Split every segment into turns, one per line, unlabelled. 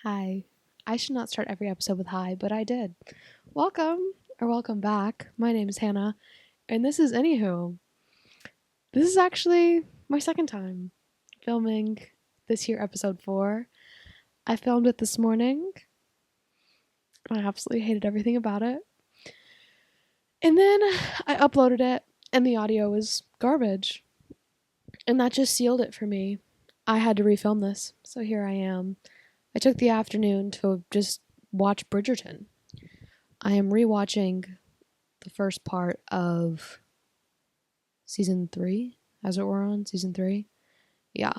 Hi. I should not start every episode with hi, but I did. Welcome back. My name is Hannah, and this is ANYWHO. This is actually my second time filming this here episode 4. I filmed it this morning. I absolutely hated everything about it. And then I uploaded it, and the audio was garbage. And that just sealed it for me. I had to refilm this, so here I am. I took the afternoon to just watch Bridgerton. I am rewatching the first part of season 3, as it were, on season 3. Yeah.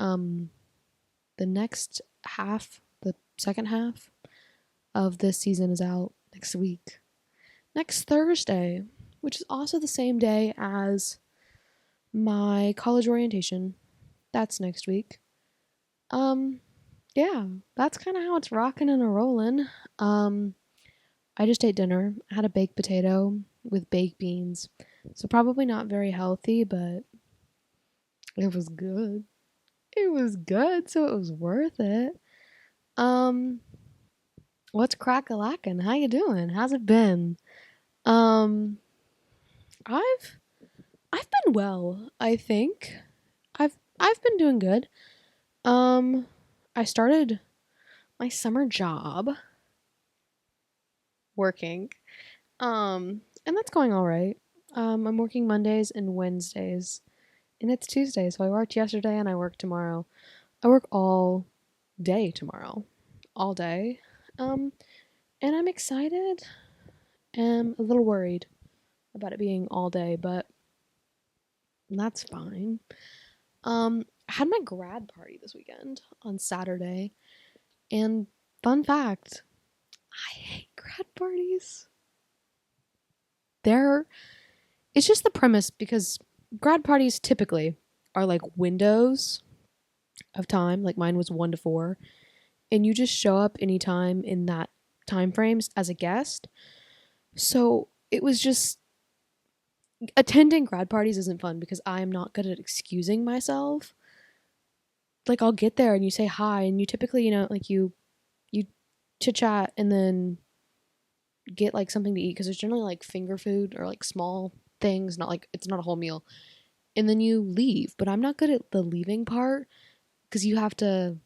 The next half, the second half of this season is out next week. Next Thursday, which is also the same day as my college orientation. That's next week. Yeah, that's kind of how it's rocking and a rolling. I just ate dinner. I had a baked potato with baked beans. So probably not very healthy, but it was good. It was good, so it was worth it. What's crack-a-lackin'? How you doing? How's it been? Um, I've been well, I think. I've been doing good. I started my summer job working. And that's going all right. I'm working Mondays and Wednesdays. And it's Tuesday, so I worked yesterday and I work tomorrow. I work all day tomorrow. All day. And I'm excited. I'm a little worried about it being all day, but that's fine. I had my grad party this weekend on Saturday. And fun fact, I hate grad parties. It's just the premise because grad parties typically are like windows of time, like mine was 1 to 4, and you just show up anytime in that time frames as a guest. So it was just attending grad parties isn't fun because I'm not good at excusing myself. Like I'll get there and you say hi and you typically, like you chit chat and then get like something to eat because it's generally like finger food or like small things, not like it's not a whole meal. And then you leave, but I'm not good at the leaving part because you have to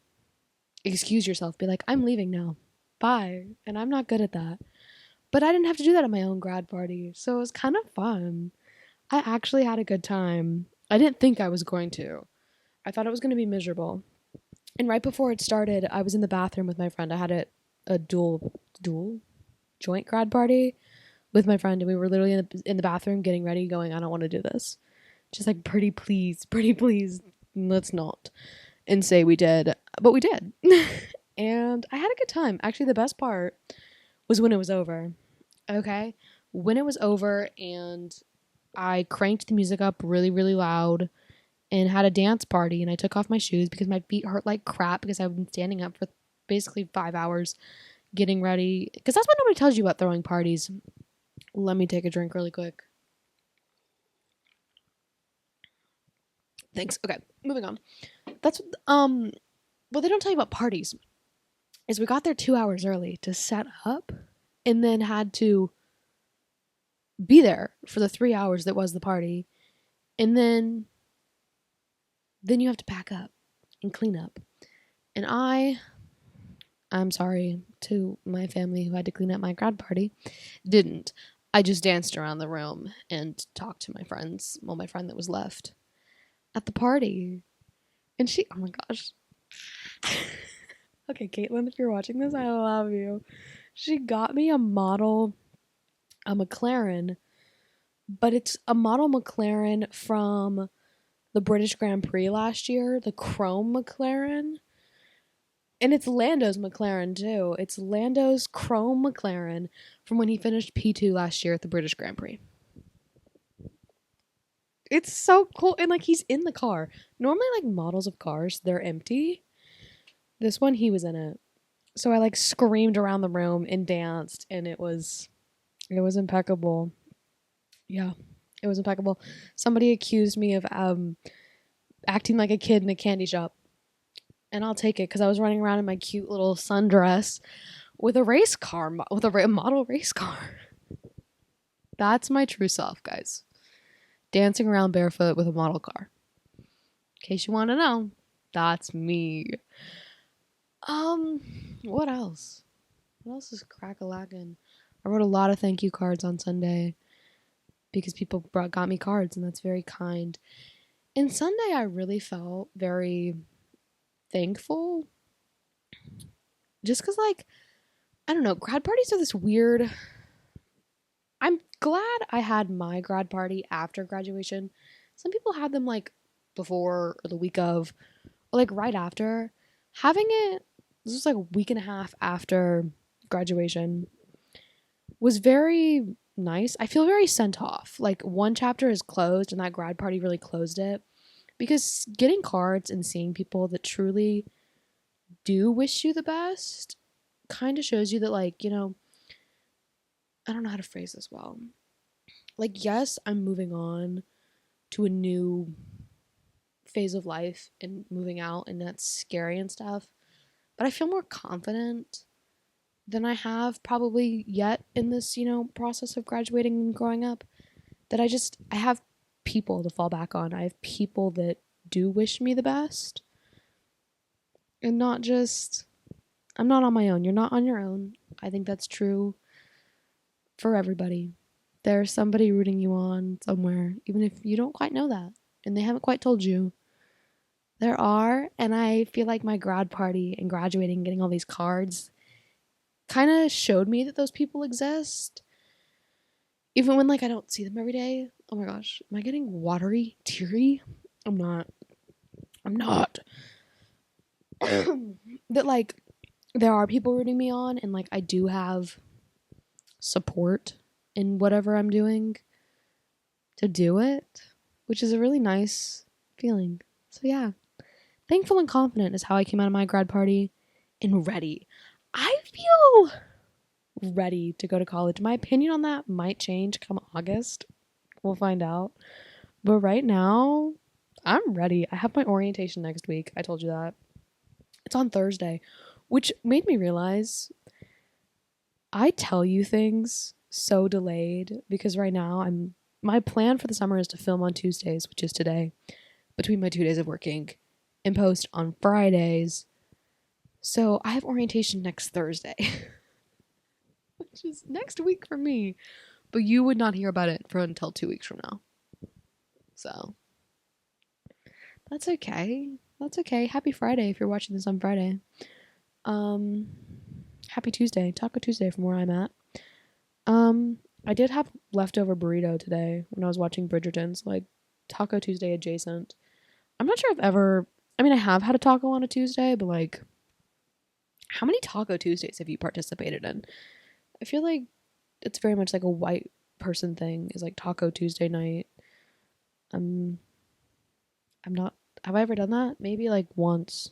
excuse yourself, be like, I'm leaving now, bye, and I'm not good at that. But I didn't have to do that at my own grad party, so it was kind of fun. I actually had a good time. I didn't think I was going to. I thought it was going to be miserable. And right before it started, I was in the bathroom with my friend. I had a dual joint grad party with my friend, and we were literally in the bathroom getting ready, going, I don't want to do this. Just like, pretty please, let's not. And say we did, but we did. And I had a good time. Actually, the best part was when it was over. Okay? When it was over and I cranked the music up really, really loud and had a dance party, and I took off my shoes because my feet hurt like crap because I've been standing up for basically 5 hours getting ready. Because that's what nobody tells you about throwing parties. Let me take a drink really quick. Thanks. Okay, moving on. That's what they don't tell you about parties is we got there 2 hours early to set up and then had to be there for the 3 hours that was the party. And then you have to pack up and clean up. And I'm sorry to my family who had to clean up my grad party, didn't. I just danced around the room and talked to my friends, well, my friend that was left at the party. And she, oh my gosh. Okay, Caitlin, if you're watching this, I love you. She got me a McLaren, but it's a model McLaren from the British Grand Prix last year, the chrome McLaren. And it's Lando's McLaren too. It's Lando's chrome McLaren from when he finished P2 last year at the British Grand Prix. It's so cool. And like he's in the car. Normally like models of cars, they're empty. This one, he was in it. So I like screamed around the room and danced, and it was impeccable. Yeah, it was impeccable. Somebody accused me of acting like a kid in a candy shop. and I'll take it because I was running around in my cute little sundress with a race car, with a model race car. That's my true self, guys. Dancing around barefoot with a model car. In case you want to know, that's me. What else? What else is crack-a-lackin'? I wrote a lot of thank you cards on Sunday because people got me cards, and that's very kind. And Sunday, I really felt very thankful. Just because, like, I don't know, grad parties are this weird... I'm glad I had my grad party after graduation. Some people had them, like, before or the week of, or, like, right after. Having it, this was, like, a week and a half after graduation, was very nice. I feel very sent off. Like, one chapter is closed, and that grad party really closed it. Because getting cards and seeing people that truly do wish you the best kind of shows you that, like, you know, I don't know how to phrase this well. Like, yes, I'm moving on to a new phase of life and moving out, and that's scary and stuff. But I feel more confident than I have probably yet in this, you know, process of graduating and growing up. That I have people to fall back on. I have people that do wish me the best. And not just, I'm not on my own. You're not on your own. I think that's true for everybody. There's somebody rooting you on somewhere, even if you don't quite know that and they haven't quite told you. There are, and I feel like my grad party and graduating, getting all these cards, kind of showed me that those people exist. Even when, like, I don't see them every day. Oh my gosh, am I getting watery, teary? I'm not. That, like, there are people rooting me on, and, like, I do have support in whatever I'm doing to do it, which is a really nice feeling. So yeah, thankful and confident is how I came out of my grad party, and ready. I feel ready to go to college. My opinion on that might change come August. We'll find out. But right now, I'm ready. I have my orientation next week. I told you that. It's on Thursday, which made me realize I tell you things so delayed because right now my plan for the summer is to film on Tuesdays, which is today, between my 2 days of working, and post on Fridays. So I have orientation next Thursday, which is next week for me, but you would not hear about it for until 2 weeks from now. So that's okay. That's okay. Happy Friday if you're watching this on Friday. Happy Tuesday. Taco Tuesday from where I'm at. I did have leftover burrito today when I was watching Bridgerton, so, like, Taco Tuesday adjacent. I'm not sure I have had a taco on a Tuesday, but, like, how many Taco Tuesdays have you participated in? I feel like it's very much like a white person thing, is like Taco Tuesday night. I'm not, have I ever done that? Maybe, like, once.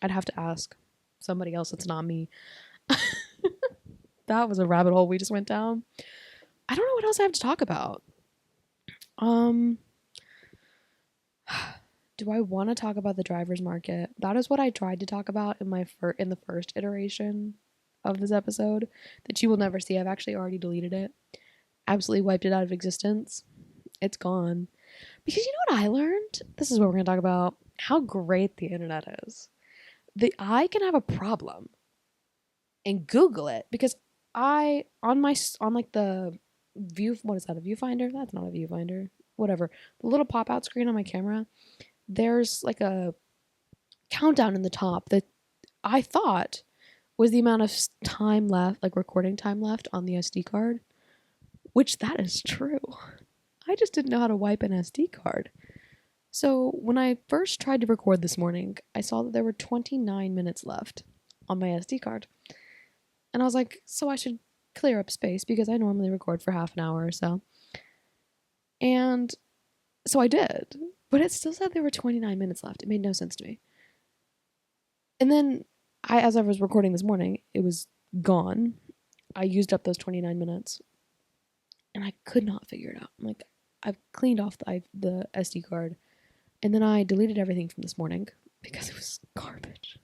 I'd have to ask somebody else that's not me. That was a rabbit hole we just went down. I don't know what else I have to talk about. Do I want to talk about the driver's market? That is what I tried to talk about in the first iteration of this episode that you will never see. I've actually already deleted it. Absolutely wiped it out of existence. It's gone. Because you know what I learned? This is what we're going to talk about. How great the internet is. I can have a problem and Google it because on like the view, what is that, a viewfinder? That's not a viewfinder. Whatever. The little pop-out screen on my camera, there's like a countdown in the top that I thought was the amount of time left, like recording time left on the SD card, which that is true. I just didn't know how to wipe an SD card. So when I first tried to record this morning, I saw that there were 29 minutes left on my SD card. And I was like, so I should clear up space because I normally record for half an hour or so. And so I did, but it still said there were 29 minutes left. It made no sense to me. And then as I was recording this morning, it was gone. I used up those 29 minutes and I could not figure it out. I'm like, I've cleaned off the SD card and then I deleted everything from this morning because it was garbage.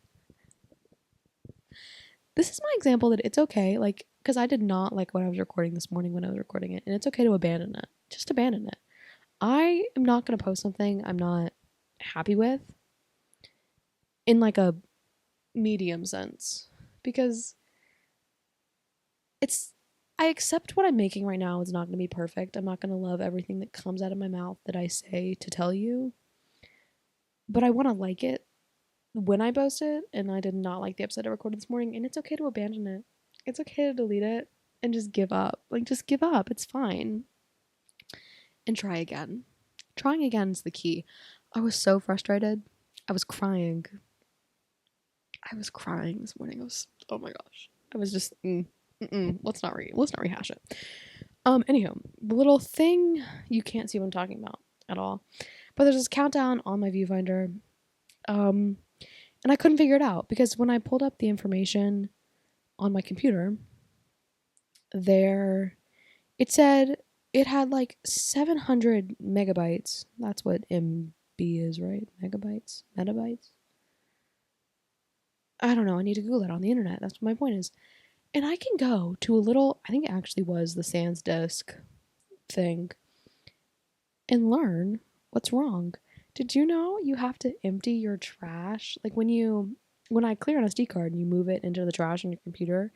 This is my example that it's okay, like, because I did not like what I was recording this morning when I was recording it, and it's okay to abandon it. Just abandon it. I am not going to post something I'm not happy with in like a medium sense, because I accept what I'm making right now is not going to be perfect. I'm not going to love everything that comes out of my mouth that I say to tell you, but I want to like it when I post it, and I did not like the episode I recorded this morning, and it's okay to abandon it. It's okay to delete it and just give up. Like, just give up. It's fine. And try again. Trying again is the key. I was so frustrated. I was crying. This morning. Oh my gosh. I was just, let's not rehash it. Anyhow, the little thing, you can't see what I'm talking about at all, but there's this countdown on my viewfinder, and I couldn't figure it out because when I pulled up the information on my computer, it said it had like 700 megabytes. That's what MB is, right? Megabytes? Metabytes? I don't know. I need to Google it on the internet. That's what my point is. And I can go to a little, I think it actually was the Sans Disk thing, and learn what's wrong. Did you know you have to empty your trash? Like when I clear an SD card and you move it into the trash on your computer,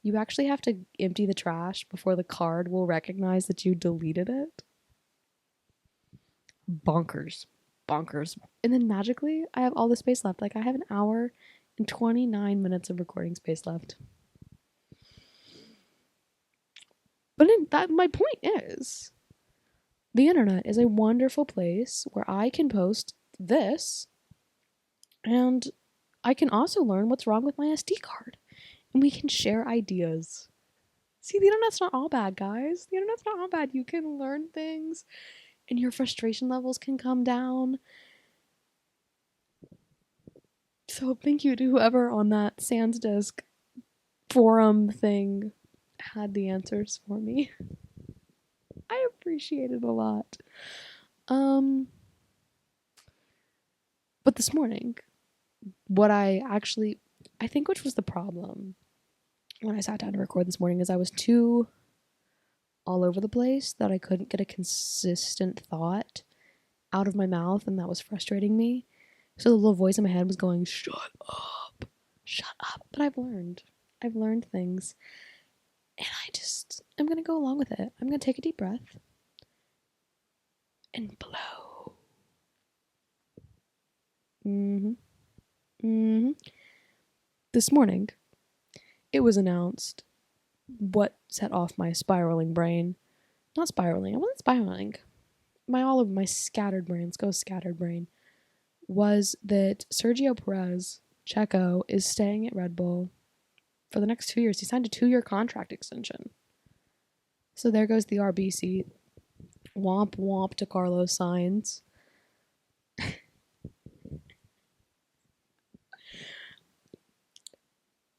you actually have to empty the trash before the card will recognize that you deleted it. Bonkers. And then magically, I have all the space left. Like, I have an hour and 29 minutes of recording space left. But my point is, the internet is a wonderful place where I can post this, and I can also learn what's wrong with my SD card. And we can share ideas. See, the internet's not all bad, guys. The internet's not all bad. You can learn things, and your frustration levels can come down. So thank you to whoever on that SansDisk forum thing had the answers for me. I appreciate it a lot. But this morning, I think which was the problem when I sat down to record this morning is I was too all over the place that I couldn't get a consistent thought out of my mouth, and that was frustrating me. So the little voice in my head was going, shut up. But I've learned things, and I'm going to go along with it. I'm going to take a deep breath and blow. This morning, it was announced what set off my spiraling brain. Not spiraling. I wasn't spiraling. All of my scattered brain, let's go scattered brain, was that Sergio Perez, Checo, is staying at Red Bull for the next 2 years. He signed a 2-year contract extension. So there goes the RB seat. Womp womp to Carlos Sainz.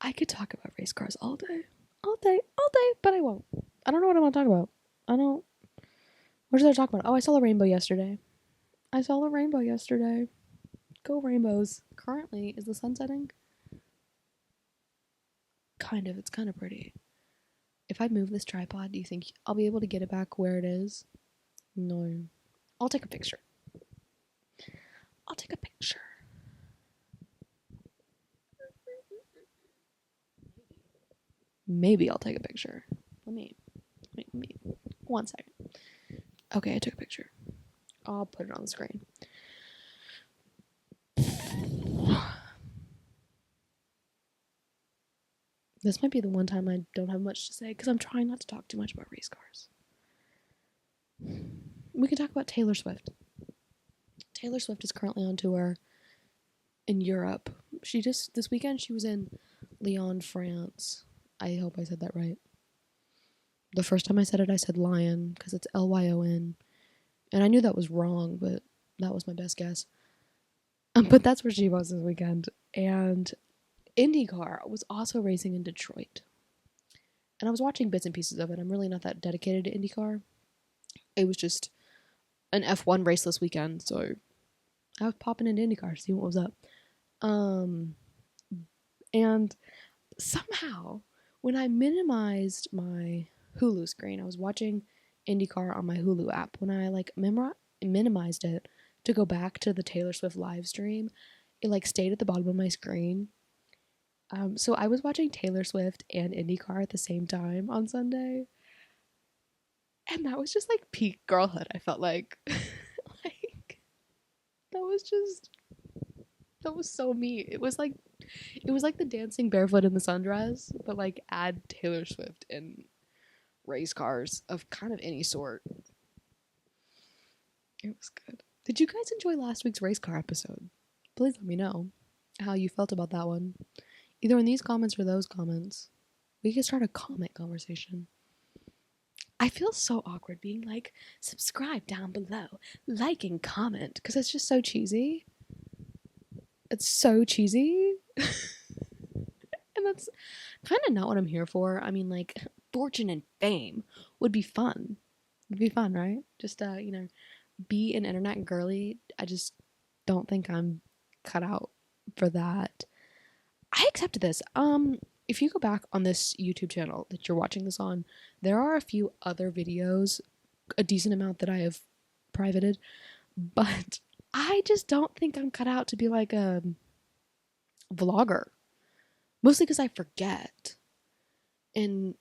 I could talk about race cars all day, but I won't. I don't know what I want to talk about. What did I talk about? Oh, I saw a rainbow yesterday. Go rainbows. Currently, is the sun setting? Kind of. It's kind of pretty. If I move this tripod, do you think I'll be able to get it back where it is? No. I'll take a picture. Maybe I'll take a picture. Let me. 1 second. Okay, I took a picture. I'll put it on the screen. This might be the one time I don't have much to say because I'm trying not to talk too much about race cars. We can talk about Taylor Swift. Taylor Swift is currently on tour in Europe. This weekend she was in Lyon, France. I hope I said that right. The first time I said it, I said Lyon because it's Lyon. And I knew that was wrong, but that was my best guess. But that's where she was this weekend. And IndyCar was also racing in Detroit. And I was watching bits and pieces of it. I'm really not that dedicated to IndyCar. It was just an F1 race this weekend, so I was popping into IndyCar to see what was up. Um, and somehow, when I minimized my Hulu screen, I was watching IndyCar on my Hulu app. When I like minimized it to go back to the Taylor Swift live stream, it like stayed at the bottom of my screen. So I was watching Taylor Swift and IndyCar at the same time on Sunday, and that was just like peak girlhood. I felt like, like that was just that was so me. It was like the dancing barefoot in the sundress, but like add Taylor Swift and race cars of kind of any sort. It was good. Did you guys enjoy last week's race car episode? Please let me know how you felt about that one. Either in these comments or those comments. We could start a comment conversation. I feel so awkward being like, subscribe down below, like and comment, because it's just so cheesy. It's so cheesy. And that's kind of not what I'm here for. I mean, like, fortune and fame would be fun. Would be fun, right? Just, be an internet girly. I just don't think I'm cut out for that. I accepted this. If you go back on this YouTube channel that you're watching this on, there are a few other videos, a decent amount that I have privated, but I just don't think I'm cut out to be like a vlogger. Mostly because I forget. And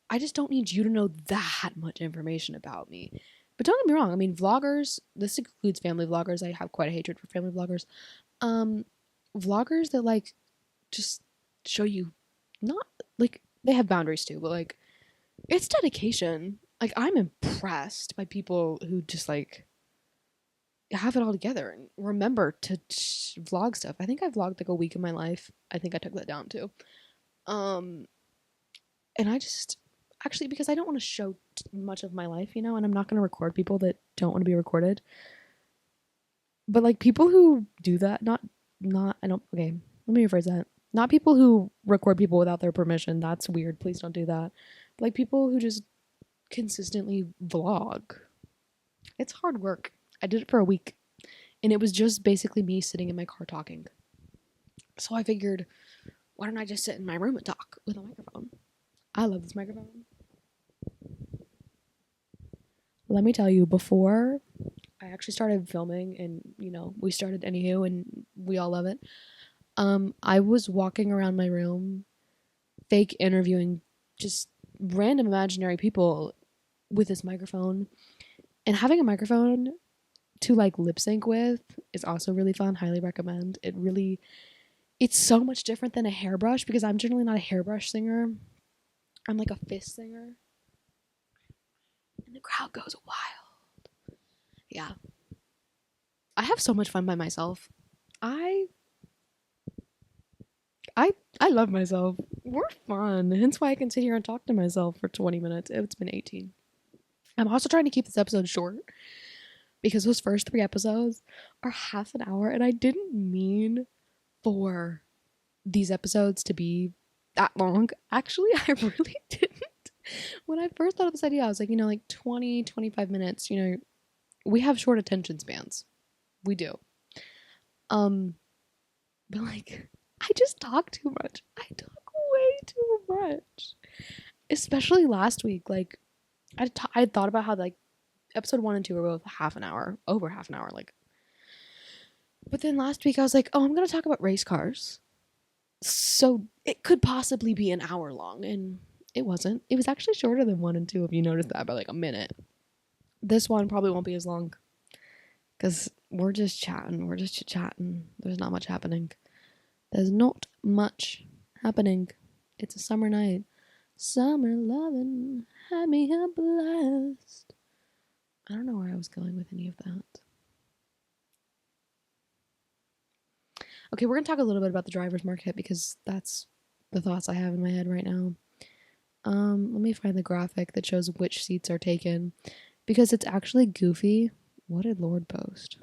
I just don't need you to know that much information about me. But don't get me wrong, I mean, vloggers, this includes family vloggers. I have quite a hatred for family vloggers. Vloggers that, like, just show you, not, like, they have boundaries too, but, like, it's dedication. Like, I'm impressed by people who just, like, have it all together and remember to vlog stuff. I think I vlogged, like, a week of my life. I think I took that down, too. And I just, actually, because I don't want to show much of my life, and I'm not going to record people that don't want to be recorded. But, like, people who do that, okay, let me rephrase that. Not people who record people without their permission. That's weird. Please don't do that. But, like, people who just consistently vlog. It's hard work. I did it for a week. And it was just basically me sitting in my car talking. So I figured, why don't I just sit in my room and talk with a microphone? I love this microphone. Let me tell you, before I actually started filming and, we started ANYWHO and we all love it, I was walking around my room, fake interviewing just random imaginary people with this microphone. And having a microphone to, like, lip sync with is also really fun. Highly recommend. It's so much different than a hairbrush because I'm generally not a hairbrush singer. I'm like a fist singer. And the crowd goes wild. Yeah. I have so much fun by myself. I I love myself. We're fun. Hence why I can sit here and talk to myself for 20 minutes. It's been 18. I'm also trying to keep this episode short because those first 3 episodes are half an hour and I didn't mean for these episodes to be that long. Actually, I really didn't. When I first thought of this idea, I was like, like 20, 25 minutes, we have short attention spans. We do. But, like, I just talk too much. I talk way too much. Especially last week. Like, I thought about how, like, episode 1 and 2 were both half an hour, over half an hour, like. But then last week I was like, oh, I'm gonna talk about race cars. So it could possibly be an hour long, and it wasn't. It was actually shorter than 1 and 2, if you noticed that, by like a minute. This one probably won't be as long. Because we're just chatting. We're just chit-chatting. There's not much happening. There's not much happening. It's a summer night. Summer loving had me a blast. I don't know where I was going with any of that. Okay, we're going to talk a little bit about the driver's market because that's the thoughts I have in my head right now. Let me find the graphic that shows which seats are taken because it's actually goofy. What did Lord post?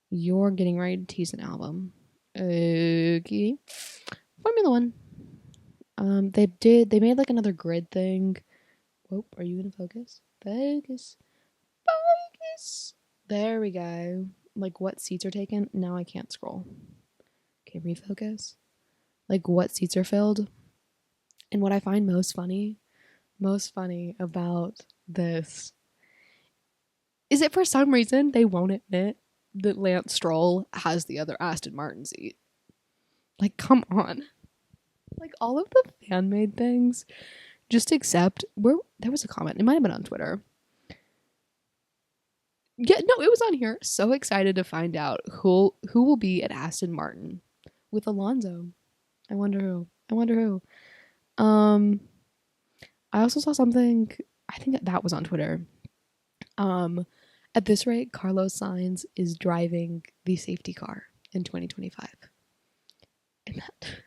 You're getting ready to tease an album. Okay. Formula One. They made like another grid thing. Whoop, are you gonna focus? Focus. Focus. There we go. Like what seats are taken. Now I can't scroll. Okay, refocus. Like what seats are filled. And what I find most funny about this is that for some reason they won't admit that Lance Stroll has the other Aston Martin seat. Like, come on. Like, all of the fan-made things, just accept. There was a comment. It might have been on Twitter. Yeah, no, it was on here. So excited to find out who will be at Aston Martin with Alonso. I wonder who. I also saw something. I think that was on Twitter. At this rate, Carlos Sainz is driving the safety car in 2025. And that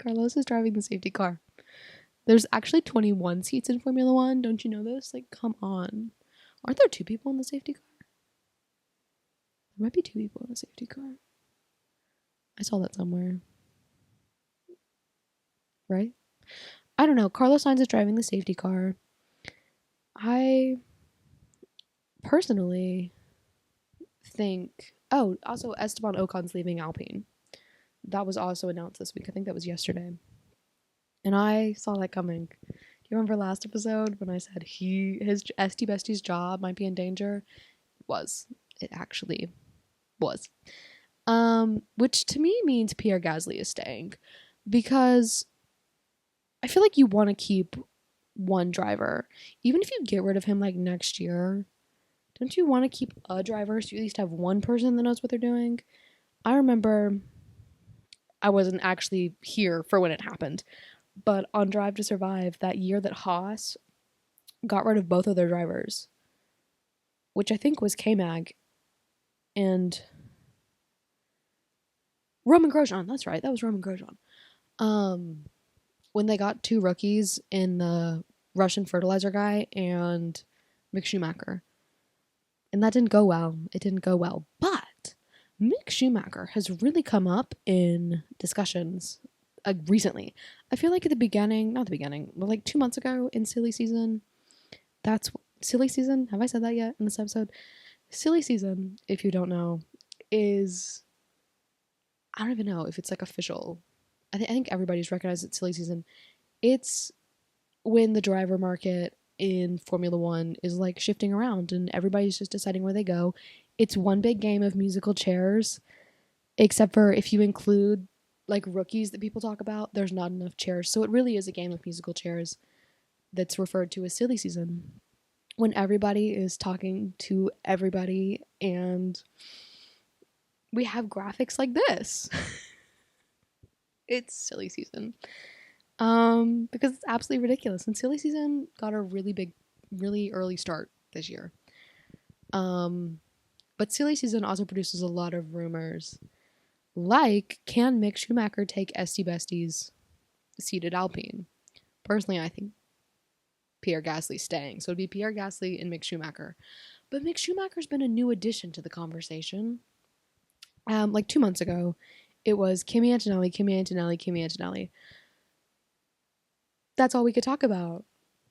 Carlos is driving the safety car. There's actually 21 seats in Formula One. Don't you know this? Like, come on. Aren't there 2 people in the safety car? There might be 2 people in the safety car. I saw that somewhere. Right? I don't know. Carlos Sainz is driving the safety car. I personally think... Oh, also Esteban Ocon's leaving Alpine. That was also announced this week. I think that was yesterday. And I saw that coming. Do you remember last episode when I said his Esty Bestie's job might be in danger? It actually was. Which to me means Pierre Gasly is staying, because I feel like you want to keep one driver. Even if you get rid of him like next year, don't you want to keep a driver so you at least have one person that knows what they're doing? I remember I wasn't actually here for when it happened, but on Drive to Survive, that year that Haas got rid of both of their drivers, which I think was K-Mag and Roman Grosjean. That's right, that was Roman Grosjean. When they got 2 rookies in the Russian fertilizer guy and Mick Schumacher. And that didn't go well. It didn't go well. But Mick Schumacher has really come up in discussions recently. I feel like at the beginning, not the beginning, but like 2 months ago in Silly Season, Silly Season, have I said that yet in this episode? Silly Season, if you don't know, is, I don't even know if it's like official. I think everybody's recognized it's Silly Season. It's when the driver market in Formula One is like shifting around and everybody's just deciding where they go. It's one big game of musical chairs, except for if you include like rookies that people talk about, there's not enough chairs. So it really is a game of musical chairs that's referred to as Silly Season, when everybody is talking to everybody and we have graphics like this. It's Silly Season. Because it's absolutely ridiculous. And Silly Season got a really early start this year. But Silly Season also produces a lot of rumors. Like, can Mick Schumacher take Esty Bestie's seat at Alpine? Personally, I think Pierre Gasly's staying. So it'd be Pierre Gasly and Mick Schumacher. But Mick Schumacher's been a new addition to the conversation. Like 2 months ago, it was Kimi Antonelli. That's all we could talk about.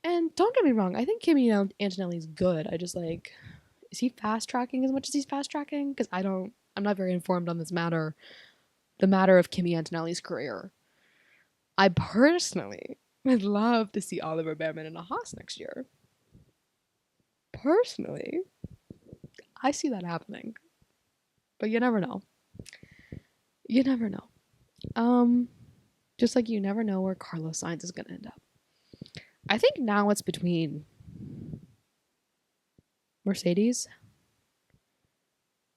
And don't get me wrong, I think Kimi Antonelli's good. I just like, is he fast tracking as much as he's fast tracking? Because I'm not very informed on this matter. The matter of Kimi Antonelli's career. I personally would love to see Oliver Behrman in a Haas next year. Personally, I see that happening. But you never know. You never know. Just like you never know where Carlos Sainz is going to end up. I think now it's between Mercedes.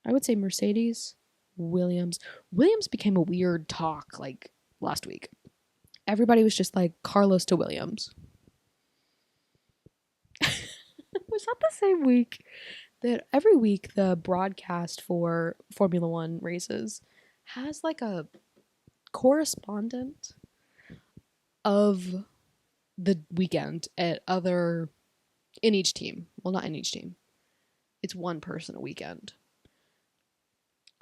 I would say Mercedes, Williams. Williams became a weird talk like last week. Everybody was just like Carlos to Williams. Was that the same week that every week the broadcast for Formula One races has like a correspondent of the weekend in each team. Well, not in each team. It's one person a weekend.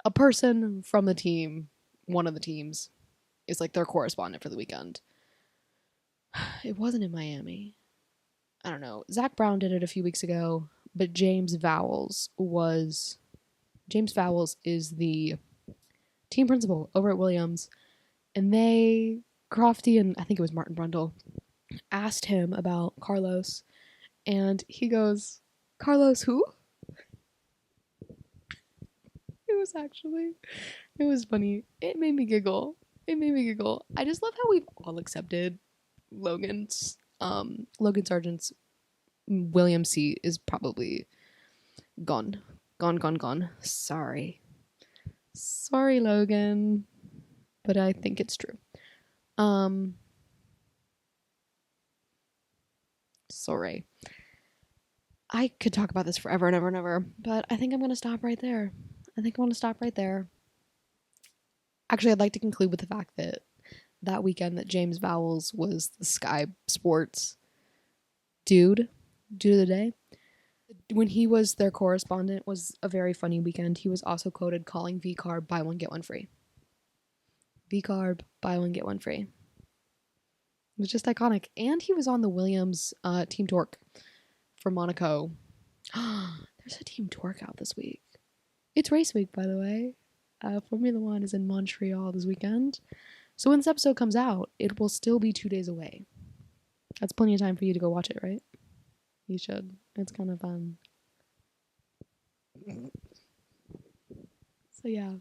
A person from the team, one of the teams, is like their correspondent for the weekend. It wasn't in Miami. I don't know. Zach Brown did it a few weeks ago, but James Vowles is the team principal over at Williams, and Crofty and I think it was Martin Brundle, asked him about Carlos, and he goes, Carlos who? It was actually, it was funny. It made me giggle. It made me giggle. I just love how we've all accepted Logan Sargent's William seat is probably gone. Gone. Sorry, Logan. But I think it's true. Sorry. I could talk about this forever and ever and ever, but I think I'm going to stop right there. Actually, I'd like to conclude with the fact that that weekend that James Vowles was the Sky Sports dude of the day, when he was their correspondent, was a very funny weekend. He was also quoted calling V-Carb buy one get one free. V-Carb buy one get one free. It was just iconic. And he was on the Williams Team Torque for Monaco. There's a Team Torque out this week. It's race week, by the way. Formula One is in Montreal this weekend. So when this episode comes out, it will still be 2 days away. That's plenty of time for you to go watch it, right? You should. It's kind of fun. So yeah.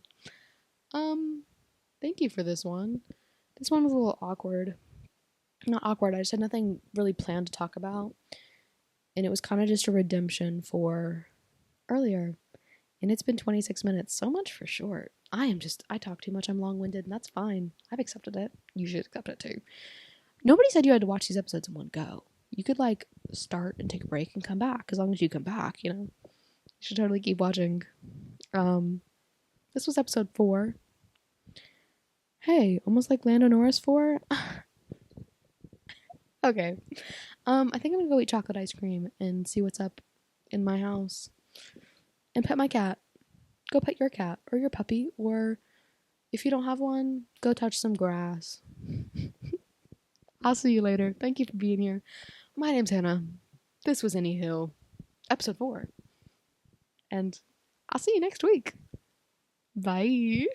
Thank you for this one. This one was a little awkward. Not awkward, I just had nothing really planned to talk about. And it was kind of just a redemption for earlier. And it's been 26 minutes. So much for short. I talk too much. I'm long-winded, and that's fine. I've accepted it. You should accept it too. Nobody said you had to watch these episodes in one go. You could, start and take a break and come back. As long as you come back, You should totally keep watching. This was episode 4. Hey, almost like Lando Norris 4. Okay. I think I'm gonna go eat chocolate ice cream and see what's up in my house. And pet my cat. Go pet your cat or your puppy, or if you don't have one, go touch some grass. I'll see you later. Thank you for being here. My name's Hannah. This was ANYWHO, episode 4. And I'll see you next week. Bye.